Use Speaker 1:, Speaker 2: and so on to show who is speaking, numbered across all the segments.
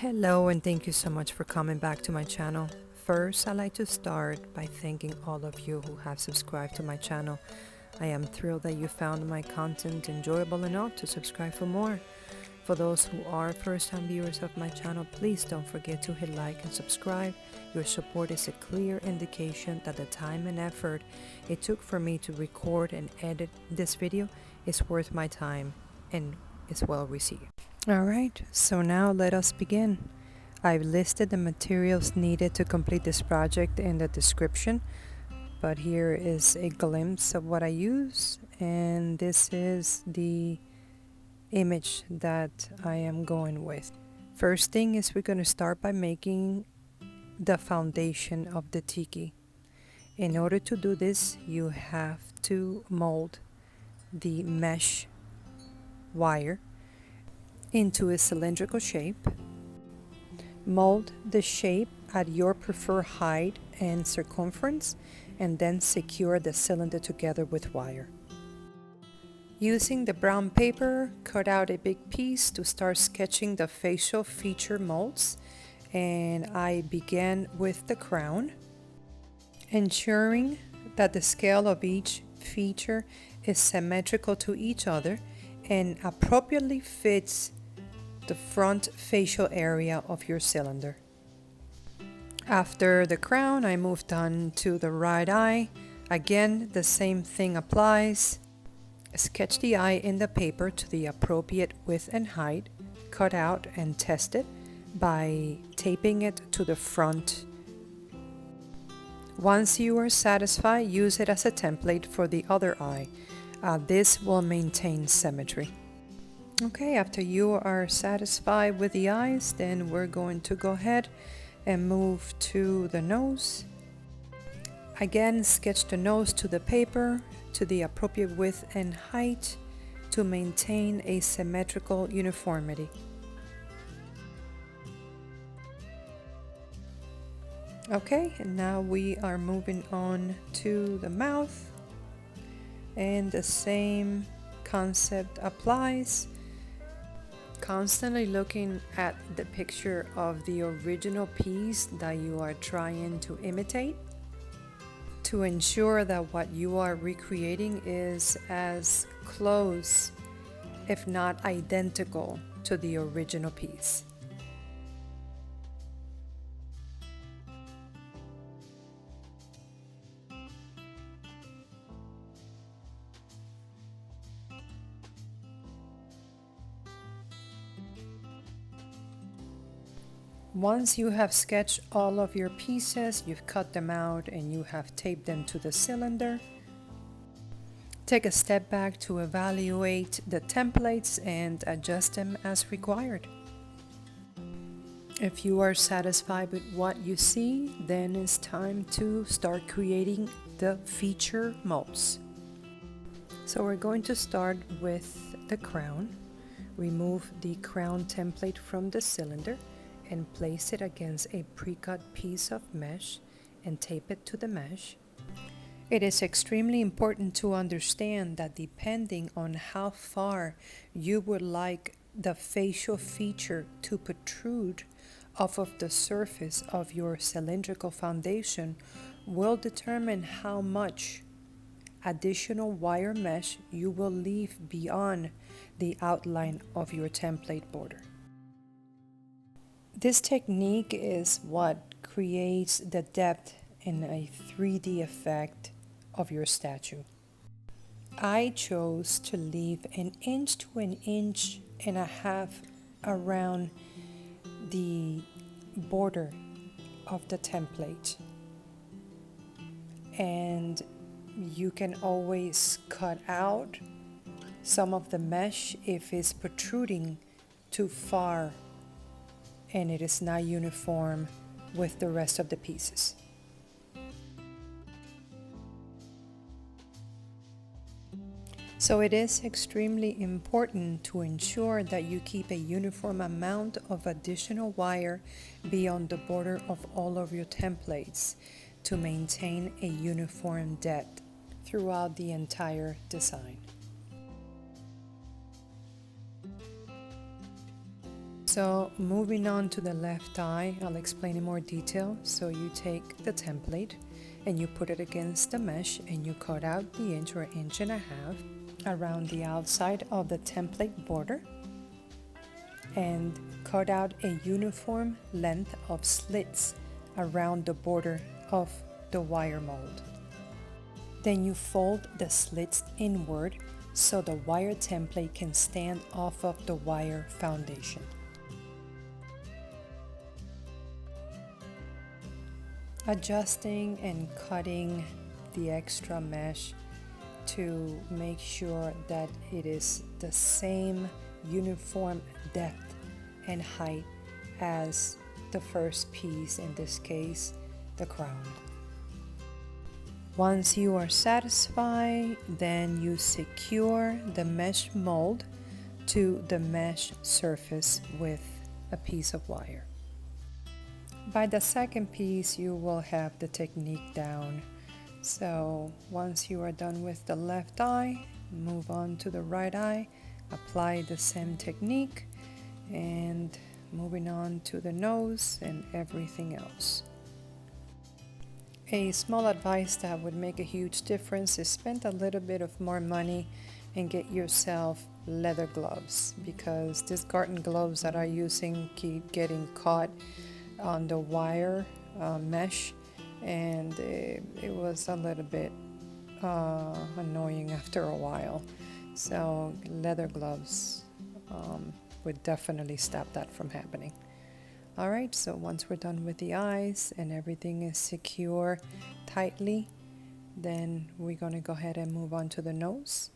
Speaker 1: Hello and thank you so much for coming back to my channel. First, I'd like to start by thanking all of you who have subscribed to my channel. I am thrilled that you found my content enjoyable enough to subscribe for more. For those who are first-time viewers of my channel, please don't forget to hit like and subscribe. Your support is a clear indication that the time and effort it took for me to record and edit this video is worth my time and is well received. Alright, so now let us begin. I've listed the materials needed to complete this project in the description, but here is a glimpse of what I use, and this is the image that I am going with. First thing is we're going to start by making the foundation of the tiki. In order to do this, you have to mold the mesh wire into a cylindrical shape. Mold the shape at your preferred height and circumference, and then secure the cylinder together with wire. Using the brown paper, cut out a big piece to start sketching the facial feature molds, and I began with the crown, ensuring that the scale of each feature is symmetrical to each other and appropriately fits the front facial area of your cylinder. After the crown, I moved on to the right eye. Again, the same thing applies. Sketch the eye in the paper to the appropriate width and height. Cut out and test it by taping it to the front. Once you are satisfied, use it as a template for the other eye. This will maintain symmetry. Okay, after you are satisfied with the eyes, then we're going to go ahead and move to the nose. Again, sketch the nose to the paper to the appropriate width and height to maintain a symmetrical uniformity. Okay, and now we are moving on to the mouth, and the same concept applies. Constantly looking at the picture of the original piece that you are trying to imitate to ensure that what you are recreating is as close, if not identical, to the original piece. Once you have sketched all of your pieces, you've cut them out and you have taped them to the cylinder, take a step back to evaluate the templates and adjust them as required. If you are satisfied with what you see, then it's time to start creating the feature molds. So we're going to start with the crown. Remove the crown template from the cylinder and place it against a pre-cut piece of mesh and tape it to the mesh. It is extremely important to understand that depending on how far you would like the facial feature to protrude off of the surface of your cylindrical foundation will determine how much additional wire mesh you will leave beyond the outline of your template border. This technique is what creates the depth and a 3D effect of your statue. I chose to leave 1 inch to 1.5 inches around the border of the template, and you can always cut out some of the mesh if it's protruding too far and it is not uniform with the rest of the pieces. So it is extremely important to ensure that you keep a uniform amount of additional wire beyond the border of all of your templates to maintain a uniform depth throughout the entire design. So moving on to the left eye, I'll explain in more detail. So you take the template and you put it against the mesh and you cut out the inch or inch and a half around the outside of the template border and cut out a uniform length of slits around the border of the wire mold. Then you fold the slits inward so the wire template can stand off of the wire foundation. Adjusting and cutting the extra mesh to make sure that it is the same uniform depth and height as the first piece, in this case the crown. Once you are satisfied, then you secure the mesh mold to the mesh surface with a piece of wire. By the second piece, you will have the technique down. So once you are done with the left eye, move on to the right eye, apply the same technique, and moving on to the nose and everything else. A small advice that would make a huge difference is spend a little bit of more money and get yourself leather gloves, because these garden gloves that I'm using keep getting caught on the wire mesh, and it was a little bit annoying after a while. So leather gloves would definitely stop that from happening. Alright, so once we're done with the eyes and everything is secure tightly, then we're going to go ahead and move on to the nose.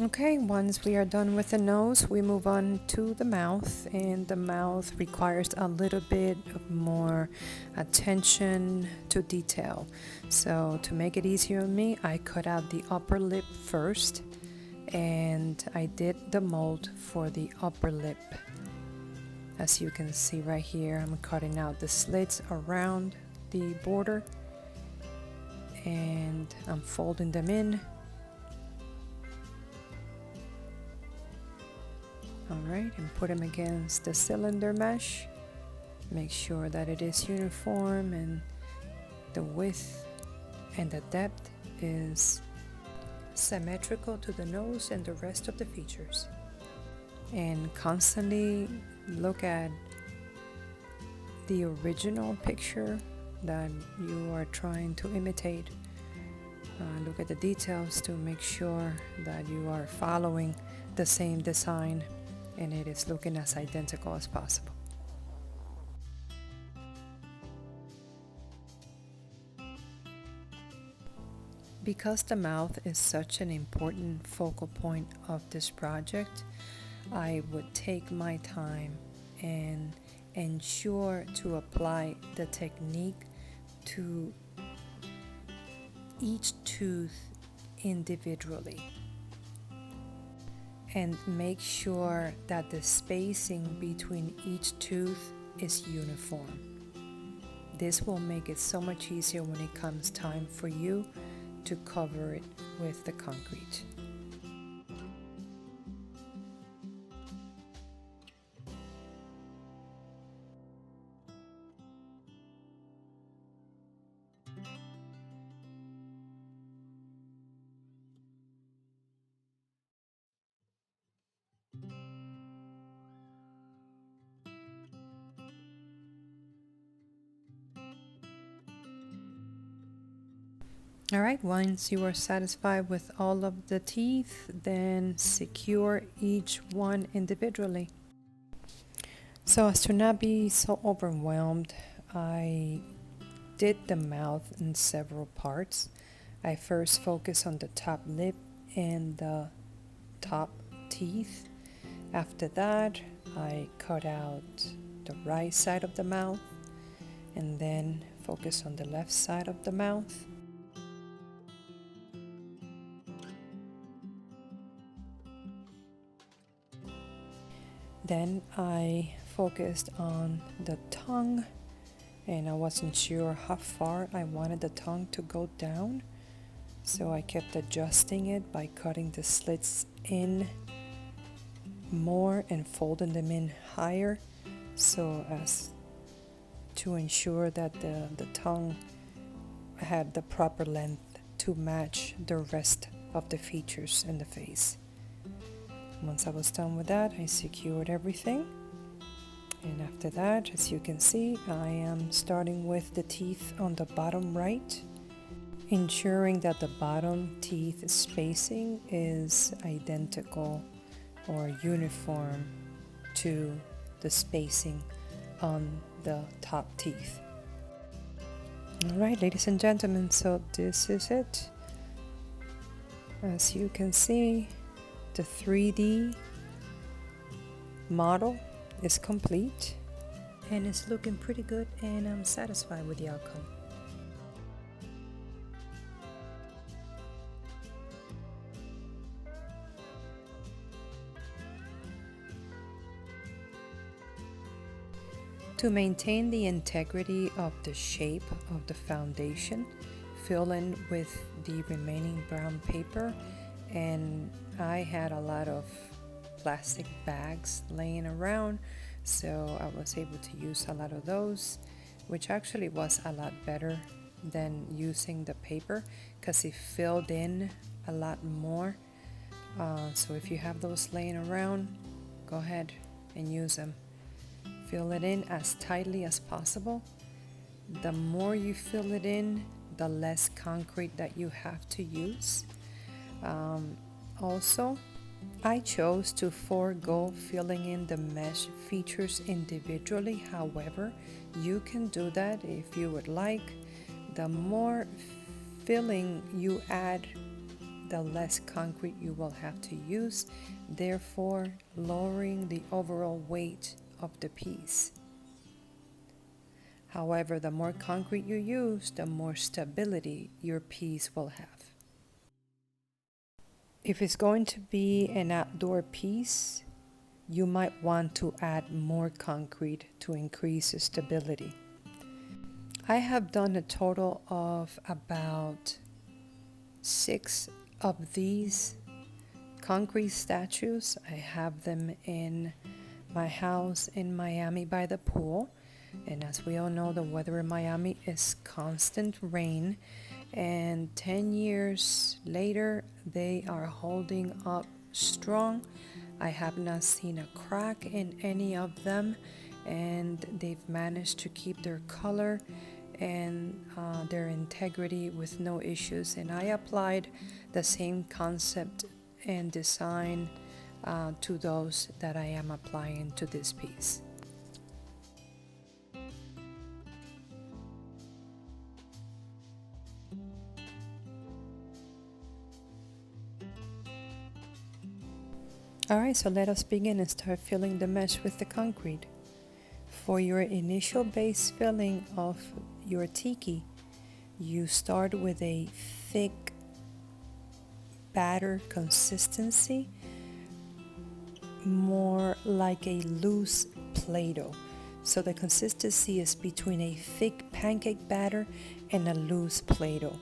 Speaker 1: Okay, once we are done with the nose, we move on to the mouth, and the mouth requires a little bit of more attention to detail. So to make it easier on me, I cut out the upper lip first, and I did the mold for the upper lip. As you can see right here, I'm cutting out the slits around the border, and I'm folding them in. Alright, and put them against the cylinder mesh. Make sure that it is uniform and the width and the depth is symmetrical to the nose and the rest of the features. And constantly look at the original picture that you are trying to imitate. Look at the details to make sure that you are following the same design and it is looking as identical as possible. Because the mouth is such an important focal point of this project, I would take my time and ensure to apply the technique to each tooth individually, and make sure that the spacing between each tooth is uniform. This will make it so much easier when it comes time for you to cover it with the concrete. Alright, once you are satisfied with all of the teeth, then secure each one individually. So as to not be so overwhelmed, I did the mouth in several parts. I first focused on the top lip and the top teeth. After that, I cut out the right side of the mouth and then focus on the left side of the mouth. Then I focused on the tongue, and I wasn't sure how far I wanted the tongue to go down, so I kept adjusting it by cutting the slits in more and folding them in higher, so as to ensure that the tongue had the proper length to match the rest of the features in the face. Once I was done with that, I secured everything, and after that, as you can see, I am starting with the teeth on the bottom right, ensuring that the bottom teeth spacing is identical or uniform to the spacing on the top teeth. Alright, ladies and gentlemen, so this is it. As you can see, the 3D model is complete and it's looking pretty good, and I'm satisfied with the outcome. To maintain the integrity of the shape of the foundation, fill in with the remaining brown paper, and I had a lot of plastic bags laying around, so I was able to use a lot of those, which actually was a lot better than using the paper because it filled in a lot more. So if you have those laying around, go ahead and use them. Fill it in as tightly as possible. The more you fill it in, the less concrete that you have to use. Also, I chose to forego filling in the mesh features individually. However, you can do that if you would like. The more filling you add, the less concrete you will have to use, therefore lowering the overall weight of the piece. However, the more concrete you use, the more stability your piece will have. If it's going to be an outdoor piece, you might want to add more concrete to increase the stability. I have done a total of about 6 of these concrete statues. I have them in my house in Miami by the pool, and as we all know, the weather in Miami is constant rain, and 10 years later they are holding up strong. I have not seen a crack in any of them, and they've managed to keep their color and their integrity with no issues. And I applied the same concept and design to those that I am applying to this piece. Alright, so let us begin and start filling the mesh with the concrete. For your initial base filling of your tiki, you start with a thick batter consistency, more like a loose Play-Doh. So the consistency is between a thick pancake batter and a loose Play-Doh.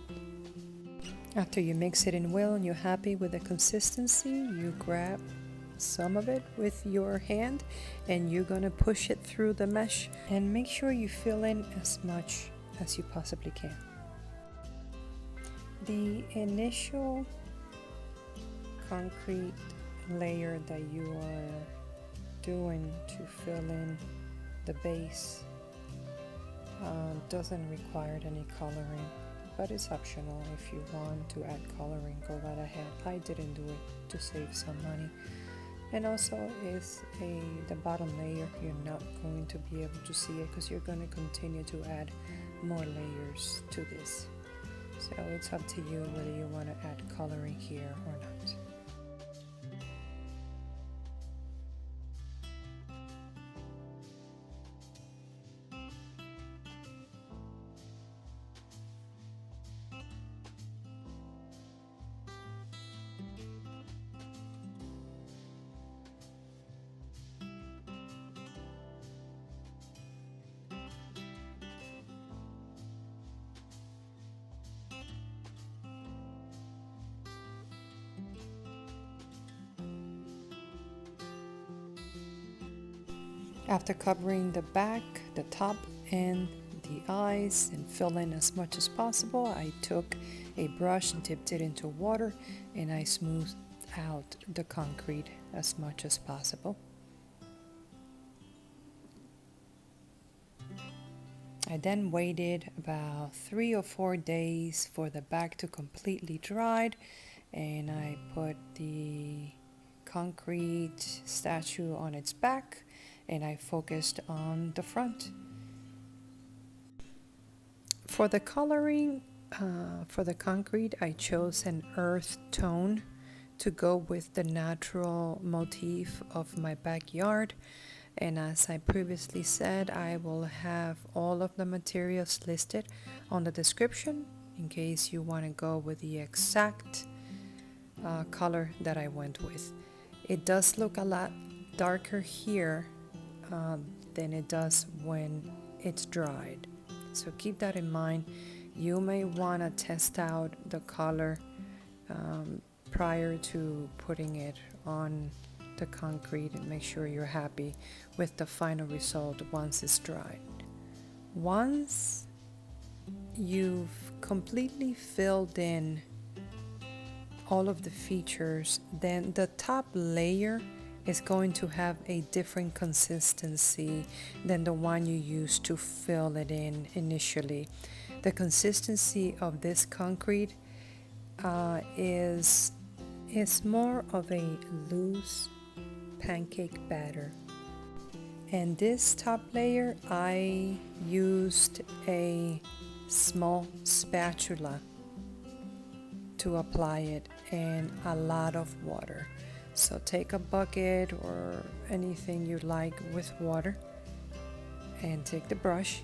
Speaker 1: After you mix it in well and you're happy with the consistency, you grab some of it with your hand and you're gonna push it through the mesh, and make sure you fill in as much as you possibly can. The initial concrete layer that you are doing to fill in the base doesn't require any coloring. but it's optional. If you want to add coloring, go right ahead. I didn't do it to save some money. And also is the bottom layer, you're not going to be able to see it because you're going to continue to add more layers to this. So it's up to you whether you want to add coloring here or not. After covering the back, the top, and the eyes and fill in as much as possible, I took a brush and dipped it into water and I smoothed out the concrete as much as possible. I then waited about 3 or 4 days for the back to completely dry, and I put the concrete statue on its back and I focused on the front. For the coloring, for the concrete, I chose an earth tone to go with the natural motif of my backyard. And as I previously said, I will have all of the materials listed on the description in case you want to go with the exact color that I went with. It does look a lot darker here than it does when it's dried. So keep that in mind. You may want to test out the color prior to putting it on the concrete and make sure you're happy with the final result once it's dried. Once you've completely filled in all of the features, then the top layer is going to have a different consistency than the one you used to fill it in initially. The consistency of this concrete is more of a loose pancake batter. And this top layer, I used a small spatula to apply it and a lot of water. So take a bucket or anything you like with water and take the brush.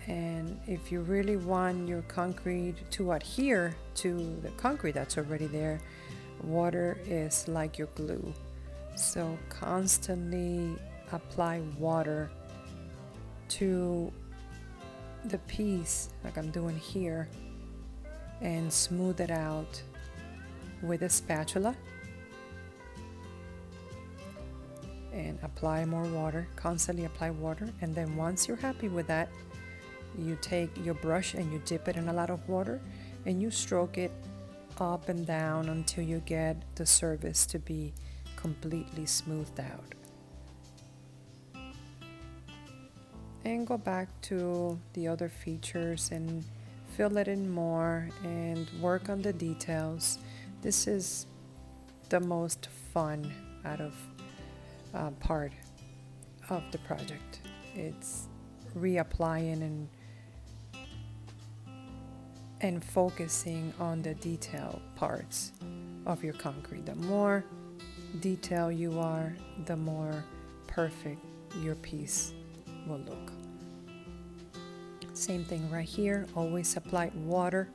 Speaker 1: And if you really want your concrete to adhere to the concrete that's already there, water is like your glue. So constantly apply water to the piece like I'm doing here and smooth it out with a spatula. And apply more water, constantly apply water, and then once you're happy with that, you take your brush and you dip it in a lot of water and you stroke it up and down until you get the surface to be completely smoothed out. And go back to the other features and fill it in more and work on the details. This is the most fun out of part of the project. It's reapplying and focusing on the detail parts of your concrete. The more detail you are, the more perfect your piece will look. Same thing right here, always apply water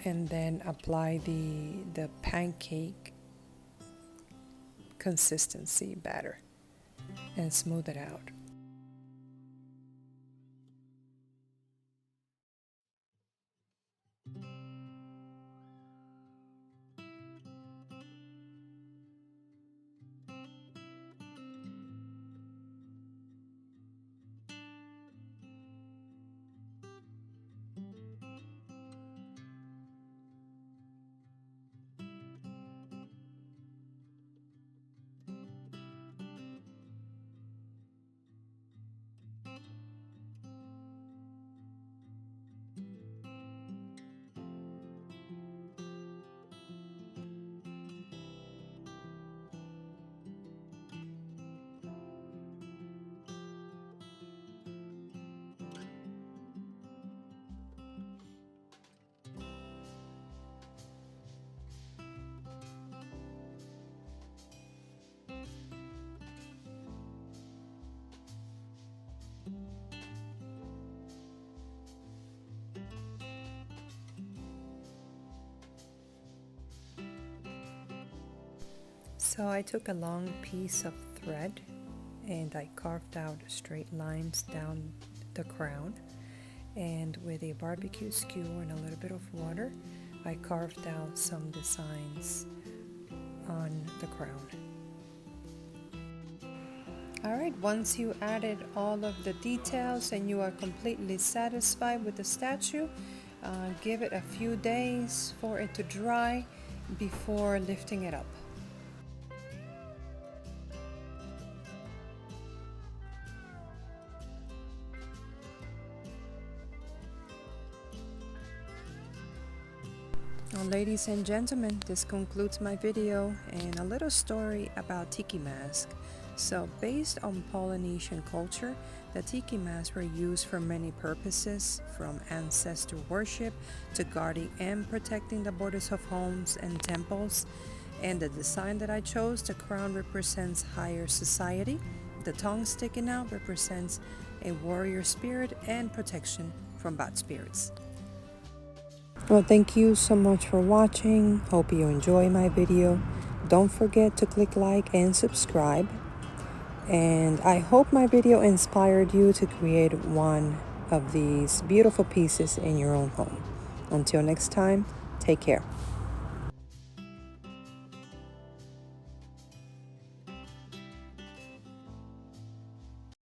Speaker 1: and then apply the pancake consistency batter and smooth it out. So I took a long piece of thread and I carved out straight lines down the crown, and with a barbecue skewer and a little bit of water I carved out some designs on the crown. Alright, once you added all of the details and you are completely satisfied with the statue, give it a few days for it to dry before lifting it up. Well, ladies and gentlemen, this concludes my video and a little story about tiki mask. So based on Polynesian culture, the tiki masks were used for many purposes, from ancestor worship to guarding and protecting the borders of homes and temples. And the design that I chose, the crown represents higher society. The tongue sticking out represents a warrior spirit and protection from bad spirits. Well, thank you so much for watching. Hope you enjoy my video. Don't forget to click like and subscribe. And I hope my video inspired you to create one of these beautiful pieces in your own home. Until next time, take care.